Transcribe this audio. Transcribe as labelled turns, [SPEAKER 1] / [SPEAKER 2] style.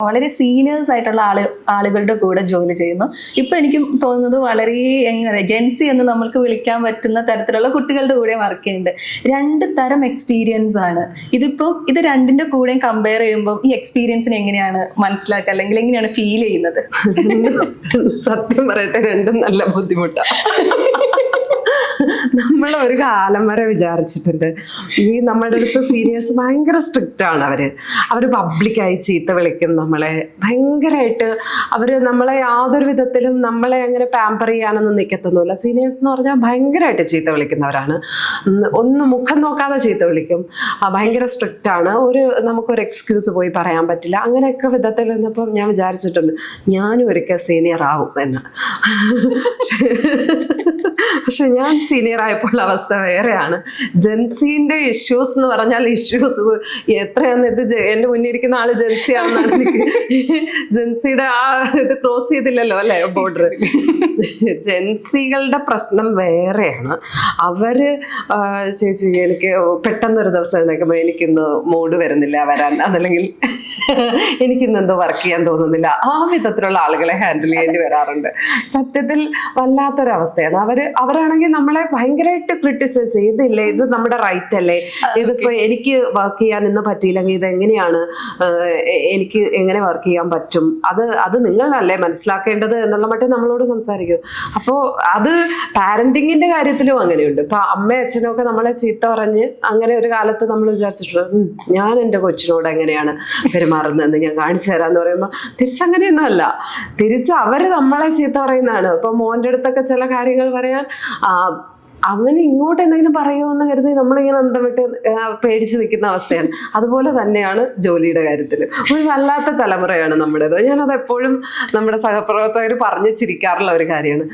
[SPEAKER 1] വളരെ സീനിയേഴ്സ് ആയിട്ടുള്ള ആളുകളുടെ കൂടെ ജോലി ചെയ്യുന്നു. ഇപ്പൊ എനിക്ക് തോന്നുന്നത് വളരെ എങ്ങനെ ജെൻസി എന്ന് നമ്മൾക്ക് വിളിക്കാൻ പറ്റുന്ന തരത്തിലുള്ള കുട്ടികളുടെ കൂടെ വർക്ക് ചെയ്യുന്നുണ്ട്. രണ്ട് തരം എക്സ്പീരിയൻസ് ആണ്. ഇത് രണ്ടിന്റെ കൂടെയും കമ്പയർ ചെയ്യുമ്പോൾ ഈ എക്സ്പീരിയൻസിനെ എങ്ങനെയാണ് മനസ്സിലാക്കുക, അല്ലെങ്കിൽ എങ്ങനെയാണ് ഫീൽ ചെയ്യുന്നത്?
[SPEAKER 2] സത്യം പറയട്ടെ, രണ്ടും നല്ല ബുദ്ധിമുട്ടാണ്. നമ്മൾ ഒരു കാലം വരെ വിചാരിച്ചിട്ടുണ്ട് ഈ നമ്മുടെ അടുത്ത് സീനിയേഴ്സ് ഭയങ്കര സ്ട്രിക്റ്റ് ആണ്. അവര് പബ്ലിക്കായി ചീത്ത വിളിക്കും നമ്മളെ ഭയങ്കരമായിട്ട്. നമ്മളെ യാതൊരു വിധത്തിലും നമ്മളെ അങ്ങനെ പാമ്പർ ചെയ്യാനൊന്നും നിൽക്കത്തൊന്നുമില്ല. സീനിയേഴ്സ് എന്ന് പറഞ്ഞാൽ ഭയങ്കരമായിട്ട് ചീത്ത വിളിക്കുന്നവരാണ്. ഒന്ന് മുഖം നോക്കാതെ ചീത്ത വിളിക്കും. ഭയങ്കര സ്ട്രിക്റ്റ് ആണ്. നമുക്കൊരു എക്സ്ക്യൂസ് പോയി പറയാൻ പറ്റില്ല. അങ്ങനെയൊക്കെ വിധത്തിൽ നിന്നപ്പോൾ ഞാൻ വിചാരിച്ചിട്ടുണ്ട് ഞാനും ഒരിക്കൽ സീനിയർ ആവും എന്ന്. പക്ഷെ ഞാൻ സീനിയർ ആയപ്പോൾ അവസ്ഥ വേറെയാണ്. ജെൻസിന്റെ ഇഷ്യൂസ് എന്ന് പറഞ്ഞാൽ ഇഷ്യൂസ് എത്രയാന്ന് എൻ്റെ മുന്നിൽ ഇരിക്കുന്ന ആള് ജെൻസി ആണെന്നാണ് എനിക്ക്. ജെൻസിയുടെ ഇത് ക്രോസ് ചെയ്തില്ലല്ലോ അല്ലെ ബോർഡർ. ജെൻസികളുടെ പ്രശ്നം വേറെയാണ്. ചേച്ചി എനിക്ക് പെട്ടെന്നൊരു ദിവസം എഴുന്നേക്കുമ്പോൾ എനിക്കിന്ന് മൂഡ് വരുന്നില്ല വരാൻ, അതല്ലെങ്കിൽ എനിക്കിന്ന് എന്തോ വർക്ക് ചെയ്യാൻ തോന്നുന്നില്ല, ആ വിധത്തിലുള്ള ആളുകളെ ഹാൻഡിൽ ചെയ്യേണ്ടി വരാറുണ്ട്. സത്യത്തിൽ വല്ലാത്തൊരവസ്ഥയാണ്. അവരാണെങ്കിൽ നമ്മളെ ഭയങ്കരമായിട്ട് ക്രിട്ടിസൈസ് ചെയ്തില്ലേ, ഇത് നമ്മുടെ റൈറ്റ് അല്ലേ, ഇതിപ്പോ എനിക്ക് വർക്ക് ചെയ്യാൻ ഇന്ന് പറ്റിയില്ലെങ്കിൽ ഇത് എങ്ങനെയാണ്, എനിക്ക് എങ്ങനെ വർക്ക് ചെയ്യാൻ പറ്റും, അത് നിങ്ങളല്ലേ മനസ്സിലാക്കേണ്ടത് എന്നുള്ള മട്ടിൽ നമ്മളോട് സംസാരിക്കും. അപ്പോൾ അത് പാരന്റിങ്ങിന്റെ കാര്യത്തിലും അങ്ങനെയുണ്ട്. ഇപ്പൊ അമ്മയും അച്ഛനും ഒക്കെ നമ്മളെ ചീത്ത പറഞ്ഞ് അങ്ങനെ ഒരു കാലത്ത് നമ്മൾ വിചാരിച്ചിട്ടുണ്ട് ഞാൻ എൻ്റെ കൊച്ചിനോട് എങ്ങനെയാണ് പെരുമാറുന്നതെന്ന് ഞാൻ കാണിച്ചു തരാന്ന് പറയുമ്പോൾ തിരിച്ചങ്ങനെയൊന്നും അല്ല. തിരിച്ച് അവര് നമ്മളെ ചീത്ത പറയുന്നതാണ്. ഇപ്പൊ മോൻ്റെ അടുത്തൊക്കെ ചില കാര്യങ്ങൾ പറയാൻ അവന് ഇങ്ങോട്ട് എന്തെങ്കിലും പറയുമെന്ന് കരുതി നമ്മളിങ്ങനെ അന്തം വിട്ട് പേടിച്ച് നിൽക്കുന്ന അവസ്ഥയാണ്. അതുപോലെ തന്നെയാണ് ജോലിയുടെ കാര്യത്തിൽ. ഒരു വല്ലാത്ത തലമുറയാണ് നമ്മുടേത്. ഞാനത് എപ്പോഴും നമ്മുടെ സഹപ്രവർത്തകർ പറഞ്ഞു ചിരിക്കാറുള്ള ഒരു കാര്യമാണ്.